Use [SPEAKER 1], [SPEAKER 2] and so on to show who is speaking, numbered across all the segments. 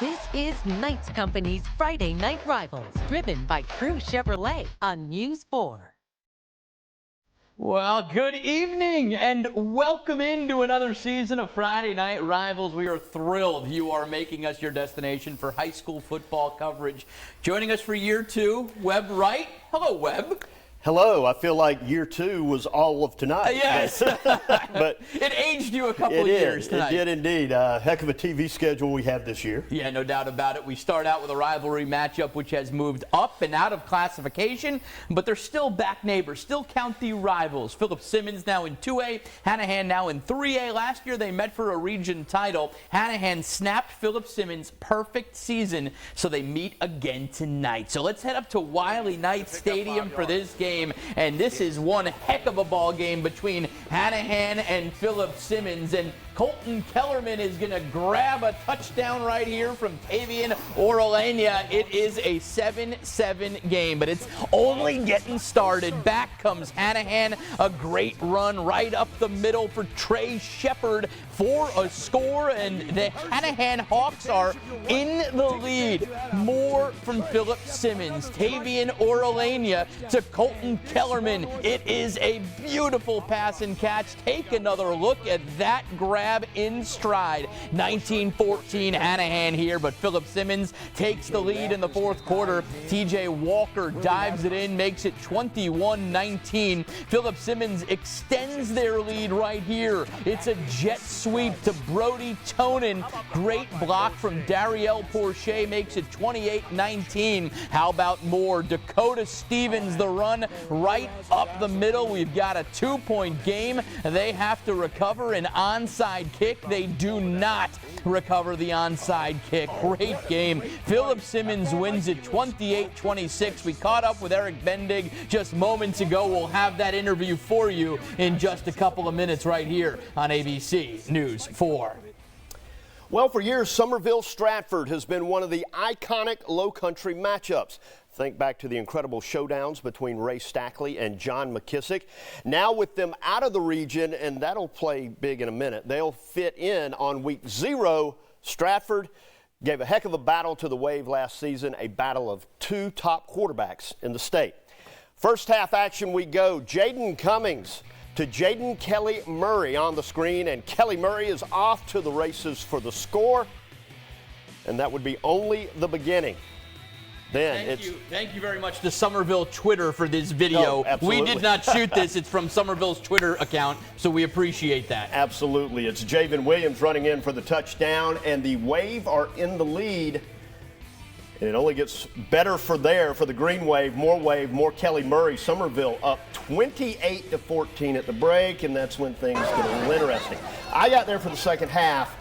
[SPEAKER 1] This is Knights Company's Friday Night Rivals, driven by Crew Chevrolet on News 4.
[SPEAKER 2] Well, good evening and welcome into another season of Friday Night Rivals. We are thrilled you are making us your destination for high school football coverage. Joining us for year two, Webb Wright. Hello, Webb.
[SPEAKER 3] Hello. I feel like year two was all of tonight.
[SPEAKER 2] Yes.
[SPEAKER 3] But
[SPEAKER 2] it aged you a couple of years tonight.
[SPEAKER 3] It did indeed. Heck of a TV schedule we have this year.
[SPEAKER 2] Yeah, no doubt about it. We start out with a rivalry matchup which has moved up and out of classification, but they're still back neighbors, still county rivals. Philip Simmons now in 2A, Hanahan now in 3A. Last year they met for a region title. Hanahan snapped Philip Simmons' perfect season, so they meet again tonight. So let's head up to Wiley Knight Stadium for this game. And this is one heck of a ball game between Hanahan and Philip Simmons. And Colton Kellerman is going to grab a touchdown right here from Tavian Orolania. It is a 7-7 game, but it's only getting started. Back comes Hanahan. A great run right up the middle for Trey Shepard for a score, and the Hanahan Hawks are in the lead. More from Philip Simmons. Tavian Orolania to Colton Kellerman. It is a beautiful pass and catch. Take another look at that grab in stride. 19-14 Hanahan here, but Philip Simmons takes the lead in the fourth quarter. TJ Walker dives it in, makes it 21-19. Philip Simmons extends their lead right here. It's a jet sweep to Brody Tonin. Great block from Dariel Porche, makes it 28-19. How about more? Dakota Stevens, the run right up the middle. We've got a 2-point game. They have to recover an onside kick. They do not recover the onside kick. Great game. Philip Simmons wins it 28-26. We caught up with Eric Bendig just moments ago. We'll have that interview for you in just a couple of minutes right here on ABC News 4.
[SPEAKER 3] Well, for years, Somerville-Stratford has been one of the iconic low-country matchups. Think back to the incredible showdowns between Ray Stackley and John McKissick. Now with them out of the region, and that'll play big in a minute, they'll fit in on week 0. Stratford gave a heck of a battle to the Wave last season, a battle of two top quarterbacks in the state. First half action we go. Jaden Cummings to Jaden Kelly Murray on the screen, and Kelly Murray is off to the races for the score, and that would be only the beginning.
[SPEAKER 2] Thank you very much to Somerville Twitter for this video.
[SPEAKER 3] Oh,
[SPEAKER 2] we did not shoot this. It's from Somerville's Twitter account, so we appreciate that.
[SPEAKER 3] Absolutely. It's Javen Williams running in for the touchdown, and the Wave are in the lead. And it only gets better for the Green Wave, more Kelly Murray. Somerville up 28-14 at the break, and that's when things get a little interesting. I got there for the second half.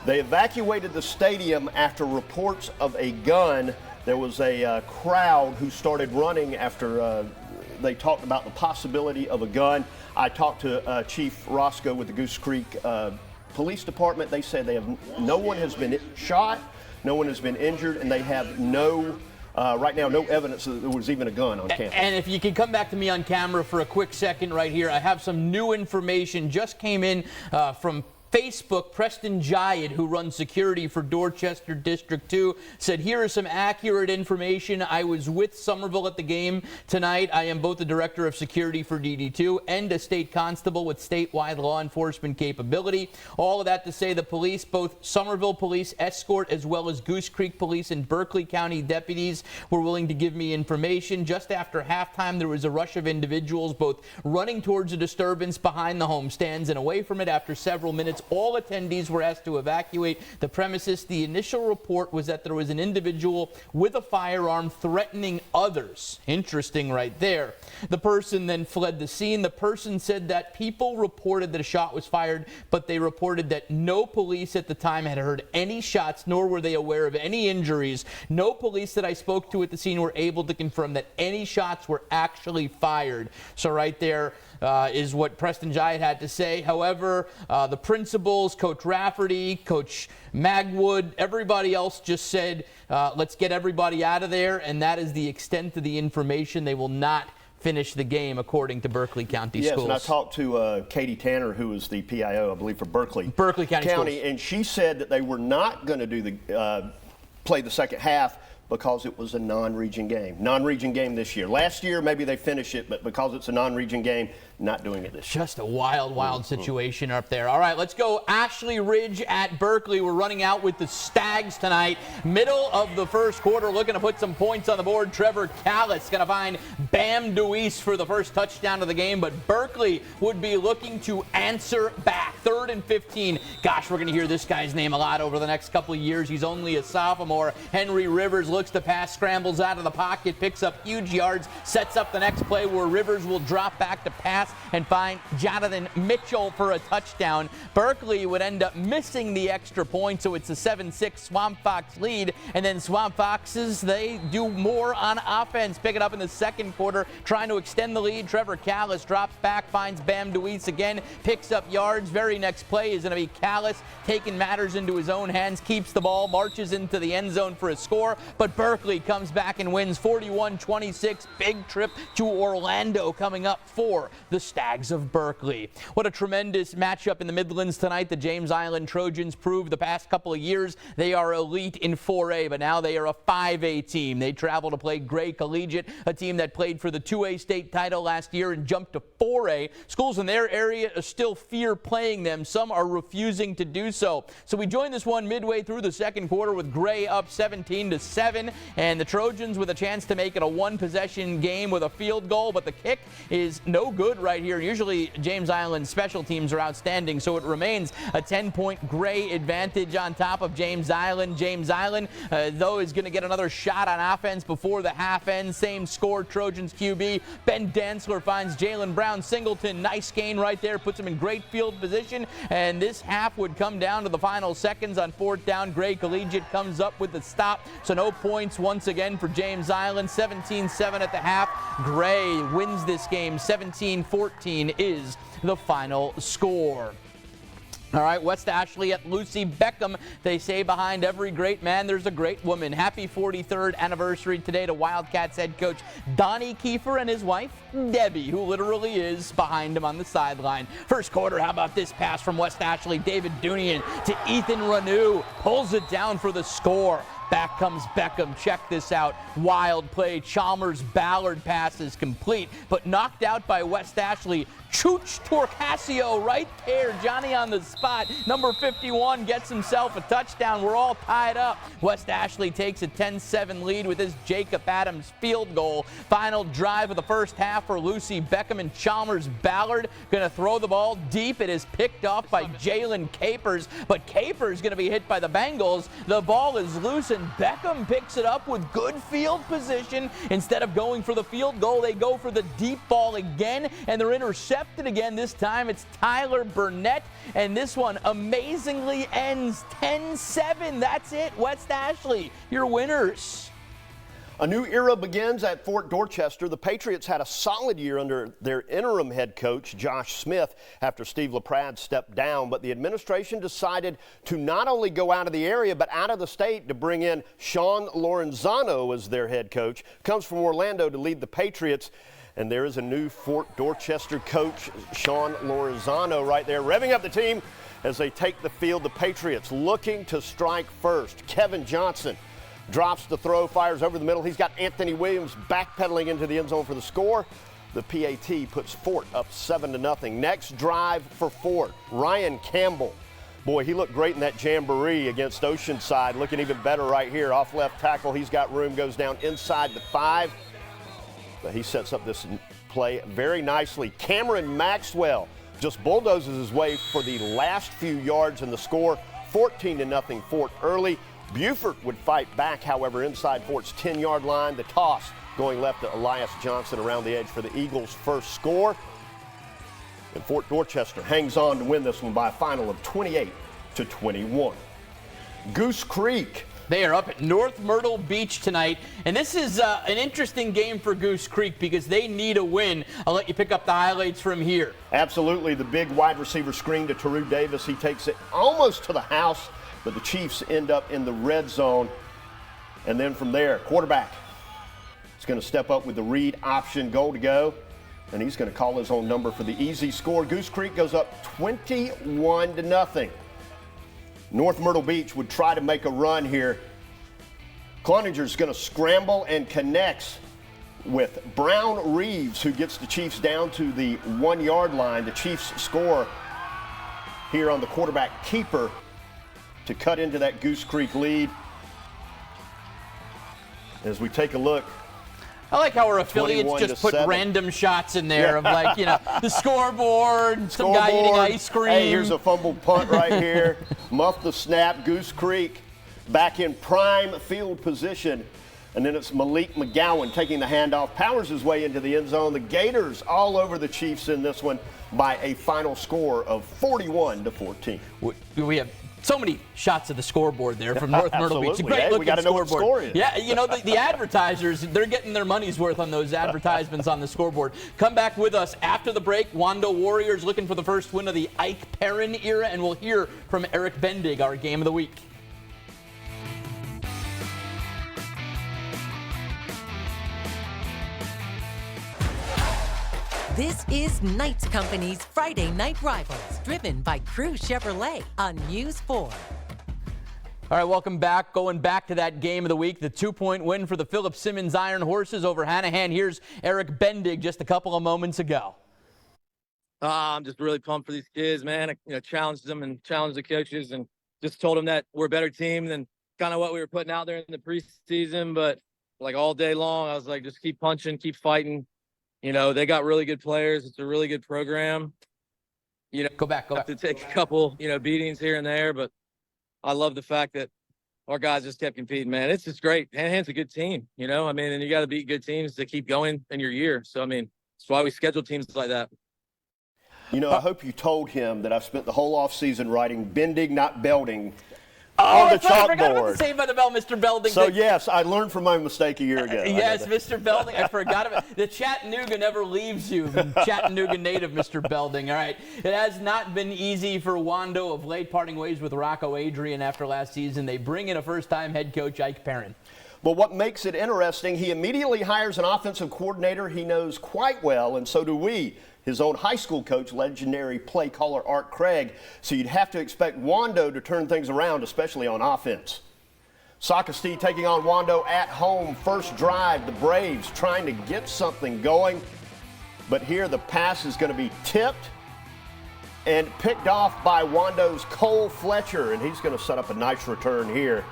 [SPEAKER 3] They evacuated the stadium after reports of a gun. There was a crowd who started running after they talked about the possibility of a gun. I talked to Chief Roscoe with the Goose Creek Police Department. They said no one has been shot, no one has been injured, and they have right now, no evidence that there was even a gun on campus.
[SPEAKER 2] And if you can come back to me on camera for a quick second right here, I have some new information just came in from Facebook. Preston Jayed, who runs security for Dorchester District 2, said, here is some accurate information. I was with Somerville at the game tonight. I am both the director of security for DD2 and a state constable with statewide law enforcement capability. All of that to say the police, both Somerville Police Escort as well as Goose Creek Police and Berkeley County deputies, were willing to give me information. Just after halftime, there was a rush of individuals both running towards a disturbance behind the home stands and away from it. After several minutes, all attendees were asked to evacuate the premises. The initial report was that there was an individual with a firearm threatening others. Interesting right there. The person then fled the scene. The person said that people reported that a shot was fired, but they reported that no police at the time had heard any shots, nor were they aware of any injuries. No police that I spoke to at the scene were able to confirm that any shots were actually fired. So right there is what Preston Jayed had to say. However, the principals, Coach Rafferty, Coach Magwood, everybody else just said, let's get everybody out of there, and that is the extent of the information. They will not finish the game, according to Berkeley County Schools.
[SPEAKER 3] Yes, and I talked to Katie Tanner, who is the PIO, I believe, for Berkeley
[SPEAKER 2] County Schools.
[SPEAKER 3] And she said that they were not going to do play the second half because it was a non-region game. Non-region game this year. Last year, maybe they finish it, but because it's a non-region game, not doing it this year.
[SPEAKER 2] Just a wild situation up there. All right, let's go Ashley Ridge at Berkeley. We're running out with the Stags tonight. Middle of the first quarter, looking to put some points on the board. Trevor Callis going to find Bam DeWeese for the first touchdown of the game, but Berkeley would be looking to answer back. 3rd and 15. Gosh, we're going to hear this guy's name a lot over the next couple of years. He's only a sophomore. Henry Rivers looks to pass, scrambles out of the pocket, picks up huge yards, sets up the next play where Rivers will drop back to pass and find Jonathan Mitchell for a touchdown. Berkeley would end up missing the extra point, so it's a 7-6 Swamp Fox lead. And then Swamp Foxes, they do more on offense, pick it up in the second quarter, trying to extend the lead. Trevor Callis drops back, finds Bam DeWeese again, picks up yards. Very next play is going to be Callis taking matters into his own hands, keeps the ball, marches into the end zone for a score, but Berkeley comes back and wins 41-26. Big trip to Orlando coming up for the Stags of Berkeley. What a tremendous matchup in the Midlands tonight. The James Island Trojans proved the past couple of years they are elite in 4A, but now they are a 5A team. They travel to play Gray Collegiate, a team that played for the 2A state title last year and jumped to 4A. Schools in their area still fear playing them. Some are refusing to do so. So we joined this one midway through the second quarter with Gray up 17-7, and the Trojans with a chance to make it a one-possession game with a field goal, but the kick is no good right here. Usually James Island special teams are outstanding, so it remains a 10-point Gray advantage on top of James Island. James Island, though, is going to get another shot on offense before the half ends. Same score, Trojans QB. Ben Dantzler finds Jalen Brown Singleton. Nice gain right there, puts him in great field position, and this half would come down to the final seconds on 4th down. Gray Collegiate comes up with the stop, so no points once again for James Island. 17-7 at the half. Gray wins this game. 17-14 is the final score. All right, West Ashley at Lucy Beckham. They say behind every great man, there's a great woman. Happy 43rd anniversary today to Wildcats head coach Donnie Kiefer and his wife, Debbie, who literally is behind him on the sideline. First quarter, how about this pass from West Ashley? David Dunian to Ethan Renew. Pulls it down for the score. Back comes Beckham. Check this out. Wild play. Chalmers Ballard pass is complete, but knocked out by West Ashley. Chooch Torcasio right there. Johnny on the spot. Number 51 gets himself a touchdown. We're all tied up. West Ashley takes a 10-7 lead with his Jacob Adams field goal. Final drive of the first half for Lucy Beckham, and Chalmers Ballard going to throw the ball deep. It is picked off by Jalen Capers, but Capers going to be hit by the Bengals. The ball is loose, and Beckham picks it up with good field position. Instead of going for the field goal, they go for the deep ball again, and they're intercepted again. This time it's Tyler Burnett, and this one amazingly ends 10-7. That's it. West Ashley, your winners.
[SPEAKER 3] A new era begins at Fort Dorchester. The Patriots had a solid year under their interim head coach, Josh Smith, after Steve LaPrade stepped down. But the administration decided to not only go out of the area, but out of the state to bring in Sean Lorenzano as their head coach. Comes from Orlando to lead the Patriots. And there is a new Fort Dorchester coach, Sean Lorenzano, right there, revving up the team as they take the field. The Patriots looking to strike first. Kevin Johnson drops the throw, fires over the middle. He's got Anthony Williams backpedaling into the end zone for the score. The PAT puts Fort up 7-0. Next drive for Fort, Ryan Campbell. Boy, he looked great in that jamboree against Oceanside. Looking even better right here. Off left tackle, he's got room, goes down inside the 5. But he sets up this play very nicely. Cameron Maxwell just bulldozes his way for the last few yards in the score. 14-0 Fort early. Buford would fight back, however, inside Fort's 10-yard line. The toss going left to Elias Johnson around the edge for the Eagles' first score. And Fort Dorchester hangs on to win this one by a final of 28-21. Goose Creek.
[SPEAKER 2] They are up at North Myrtle Beach tonight, and this is an interesting game for Goose Creek because they need a win. I'll let you pick up the highlights from here.
[SPEAKER 3] Absolutely. The big wide receiver screen to Taru Davis. He takes it almost to the house, but the Chiefs end up in the red zone. And then from there, quarterback is going to step up with the read option, goal to go, and he's going to call his own number for the easy score. Goose Creek goes up 21-0. North Myrtle Beach would try to make a run here Cloninger's going to scramble and connects with Brown Reeves, who gets the Chiefs down to the 1-yard line. The Chiefs score here on the quarterback keeper to cut into that Goose Creek lead. As we take a look,
[SPEAKER 2] I like how our affiliates just put
[SPEAKER 3] 7.
[SPEAKER 2] random shots in there of, like, you know, the scoreboard, some guy eating ice cream.
[SPEAKER 3] Hey, here's a fumbled punt right here. Muff the snap. Goose Creek back in prime field position. And then it's Malik McGowan taking the handoff, powers his way into the end zone. The Gators all over the Chiefs in this one by a final score of 41-14.
[SPEAKER 2] We have so many shots of the scoreboard there from North Myrtle Beach.
[SPEAKER 3] Absolutely.
[SPEAKER 2] Great
[SPEAKER 3] Hey,
[SPEAKER 2] looking
[SPEAKER 3] we got to know what
[SPEAKER 2] scoreboard.
[SPEAKER 3] score is.
[SPEAKER 2] Yeah, you know, the advertisers, they're getting their money's worth on those advertisements on the scoreboard. Come back with us after the break. Wando Warriors looking for the first win of the Ike Perrin era, and we'll hear from Eric Bendig, our Game of the Week.
[SPEAKER 1] This is Knights Company's Friday Night Rivals, driven by Crew Chevrolet on News 4.
[SPEAKER 2] All right, welcome back. Going back to that Game of the Week, the 2-point win for the Philip Simmons Iron Horses over Hanahan. Here's Eric Bendig just a couple of moments ago.
[SPEAKER 4] I'm just really pumped for these kids, man. I challenged them and challenged the coaches and just told them that we're a better team than kind of what we were putting out there in the preseason. But like all day long, I was like, just keep punching, keep fighting. You know, they got really good players. It's a really good program. You know,
[SPEAKER 2] Go back.
[SPEAKER 4] have to take a couple, beatings here and there, but I love the fact that our guys just kept competing, man. It's just great. Hanahan's a good team, and you got to beat good teams to keep going in your year. So, that's why we schedule teams like that.
[SPEAKER 3] I hope you told him that I've spent the whole offseason writing bending, not belting
[SPEAKER 2] Oh,
[SPEAKER 3] on the
[SPEAKER 2] that's right. I forgot about
[SPEAKER 3] chalkboard.
[SPEAKER 2] the Saved by the Bell, Mr. Belding.
[SPEAKER 3] So, yes, I learned from my mistake a year ago.
[SPEAKER 2] Yes, Mr. Belding. I forgot about the Chattanooga never leaves you. Chattanooga native, Mr. Belding. All right. It has not been easy for Wando of late, parting ways with Rocco Adrian after last season. They bring in a first-time head coach, Ike Perrin.
[SPEAKER 3] But what makes it interesting, he immediately hires an offensive coordinator he knows quite well, and so do we. His own high school coach, legendary play caller Art Craig. So you'd have to expect Wando to turn things around, especially on offense. Socastee taking on Wando at home. First drive, the Braves trying to get something going. But here the pass is going to be tipped and picked off by Wando's Cole Fletcher. And he's going to set up a nice return here.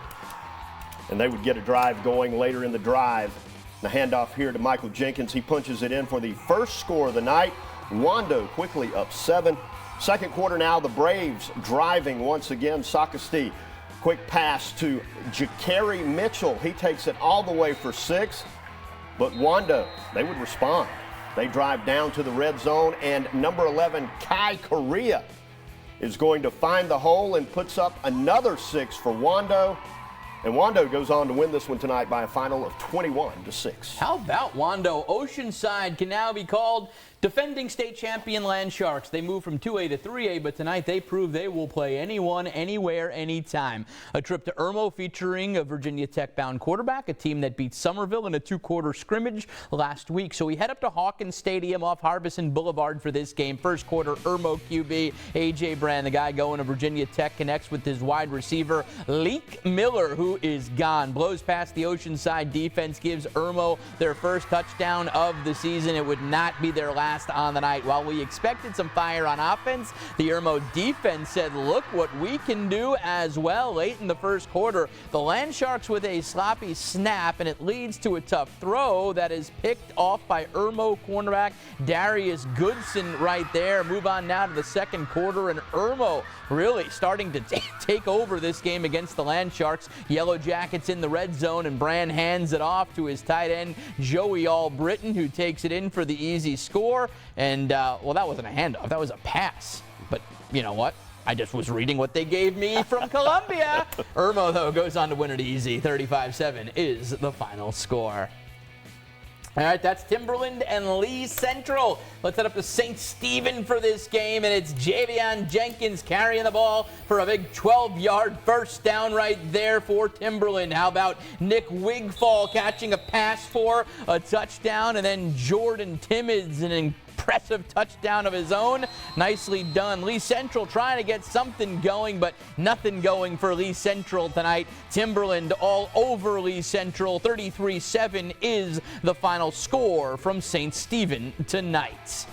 [SPEAKER 3] And they would get a drive going later in the drive. The handoff here to Michael Jenkins. He punches it in for the first score of the night. Wando quickly up 7. Second quarter now, the Braves driving once again. Socastee, quick pass to Ja'Carry Mitchell. He takes it all the way for 6. But Wando, they would respond. They drive down to the red zone, and number 11, Kai Correa, is going to find the hole and puts up another 6 for Wando. And Wando goes on to win this one tonight by a final of 21-6.
[SPEAKER 2] How about Wando? Oceanside can now be called defending state champion Land Sharks. They move from 2A to 3A, but tonight they prove they will play anyone, anywhere, anytime. A trip to Irmo featuring a Virginia Tech-bound quarterback, a team that beat Somerville in a 2-quarter scrimmage last week. So we head up to Hawkins Stadium off Harbison Boulevard for this game. First quarter, Irmo QB A.J. Brand, the guy going to Virginia Tech, connects with his wide receiver, Leek Miller, who is gone. Blows past the Oceanside defense, gives Irmo their first touchdown of the season. It would not be their last on the night. While we expected some fire on offense, the Irmo defense said, look what we can do as well. Late in the first quarter, the Land Sharks with a sloppy snap, and it leads to a tough throw that is picked off by Irmo cornerback Darius Goodson right there. Move on now to the second quarter, and Irmo really starting to take over this game against the Land Sharks. Yellow Jackets in the red zone, and Brand hands it off to his tight end, Joey Albritton, who takes it in for the easy score. And, well, that wasn't a handoff. That was a pass. But you know what? I just was reading what they gave me from Columbia. Irmo, though, goes on to win it easy. 35-7 is the final score. All right, that's Timberland and Lee Central. Let's head up to St. Stephen for this game, and it's Javion Jenkins carrying the ball for a big 12-yard first down right there for Timberland. How about Nick Wigfall catching a pass for a touchdown, and then Jordan Timmons, an impressive touchdown of his own. Nicely done. Lee Central trying to get something going, but nothing going for Lee Central tonight. Timberland all over Lee Central. 33-7 is the final score from St. Stephen tonight.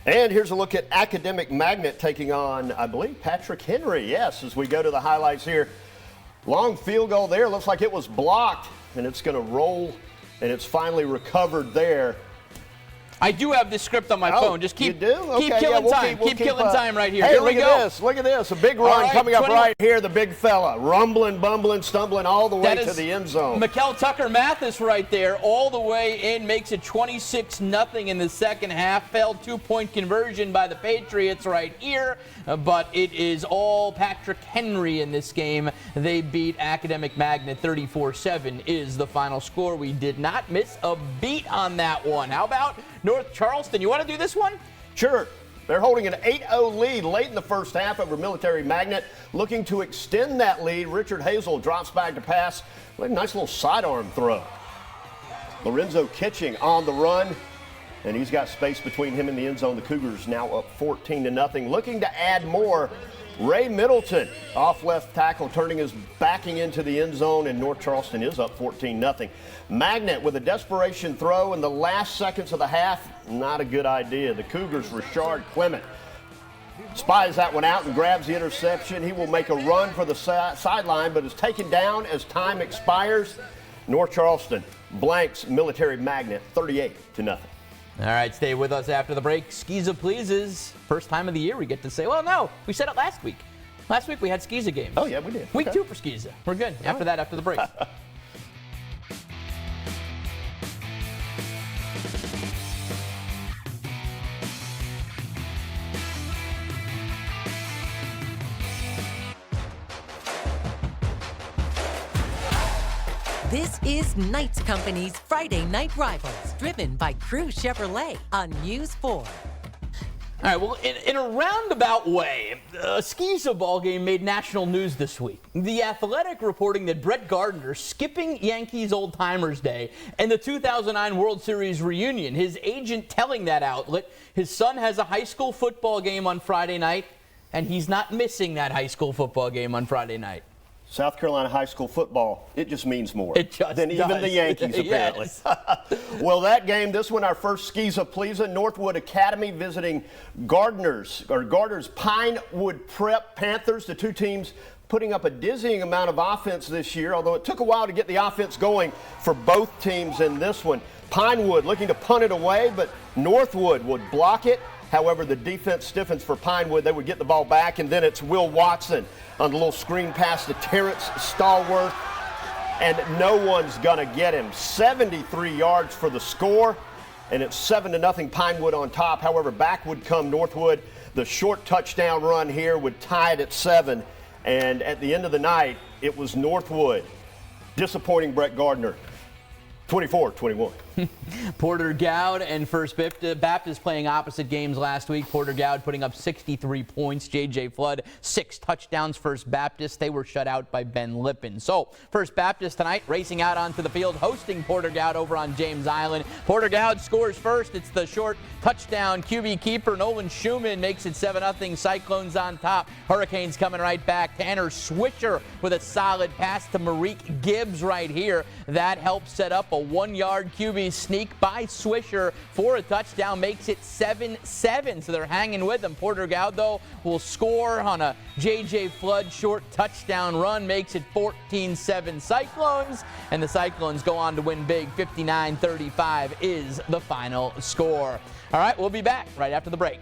[SPEAKER 3] And here's a look at Academic Magnet taking on, I believe, Patrick Henry. Yes, as we go to the highlights here. Long field goal there. Looks like it was blocked, and it's going to roll, and it's finally recovered there.
[SPEAKER 2] I do have this script on my phone. Just keep
[SPEAKER 3] Okay,
[SPEAKER 2] killing time. Keep killing time right here.
[SPEAKER 3] Hey,
[SPEAKER 2] here we go.
[SPEAKER 3] Look at this. A big run coming up right here. The big fella. Rumbling, bumbling, stumbling all the way to the end zone.
[SPEAKER 2] Mikel Tucker Mathis right there. All the way in. Makes it 26-0 in the second half. Failed two-point conversion by the Patriots right here. But it is all Patrick Henry in this game. They beat Academic Magnet 34-7 is the final score. We did not miss a beat on that one. How about North Charleston? You want to do this one?
[SPEAKER 3] Sure. They're holding an 8-0 lead late in the first half over Military Magnet. Looking to extend that lead. Richard Hazel drops back to pass. Nice little sidearm throw. Lorenzo Kitching on the run, and he's got space between him and the end zone. The Cougars now up 14-0. Looking to add more. Ray Middleton off left tackle, turning his backing into the end zone, and North Charleston is up 14-0. Magnet with a desperation throw in the last seconds of the half. Not a good idea. The Cougars, Rashard Clement, spies that one out and grabs the interception. He will make a run for the sideline, but is taken down as time expires. North Charleston blanks Military Magnet 38-0.
[SPEAKER 2] All right, stay with us after the break. Skiza Pleases. First time of the year we get to say, well, no, we said it last week. Last week we had Skiza games.
[SPEAKER 3] Oh, yeah, we did.
[SPEAKER 2] Week 2 for Skiza. We're good. After that, after the break.
[SPEAKER 1] This is Knights Company's Friday Night Rivals, driven by Crew Chevrolet on News 4.
[SPEAKER 2] All right, well, in a roundabout way, a Skiza ball game made national news this week. The Athletic reporting that Brett Gardner skipping Yankees Old Timers Day and the 2009 World Series reunion. His agent telling that outlet his son has a high school football game on Friday night, and he's not missing that high school football game on Friday night.
[SPEAKER 3] South Carolina high school football, it just means more
[SPEAKER 2] than
[SPEAKER 3] even the Yankees, apparently. Well, that game, this one, our first Skiza Pleasa, Northwood Academy visiting Gardner's Pinewood Prep Panthers. The two teams putting up a dizzying amount of offense this year, although it took a while to get the offense going for both teams in this one. Pinewood looking to punt it away, but Northwood would block it. However, the defense stiffens for Pinewood. They would get the ball back, and then it's Will Watson on the little screen pass to Terrence Stallworth, and no one's going to get him. 73 yards for the score, and it's 7-0 Pinewood on top. However, back would come Northwood. The short touchdown run here would tie it at 7, and at the end of the night, it was Northwood disappointing Brett Gardner, 24-21.
[SPEAKER 2] Porter Gowd and First Baptist playing opposite games last week. Porter Gowd putting up 63 points. J.J. Flood, 6 touchdowns. First Baptist, they were shut out by Ben Lippin. So First Baptist tonight racing out onto the field, hosting Porter Gowd over on James Island. Porter Gowd scores first. It's the short touchdown. QB keeper Nolan Schumann makes it 7-0. Cyclones on top. Hurricanes coming right back. Tanner Swisher with a solid pass to Marique Gibbs right here. That helps set up a 1-yard QB sneak by Swisher for a touchdown, makes it 7-7. So they're hanging with them. Porter Gowd, though, will score on a J.J. Flood short touchdown run, makes it 14-7 Cyclones. And the Cyclones go on to win big. 59-35 is the final score. All right, we'll be back right after the break.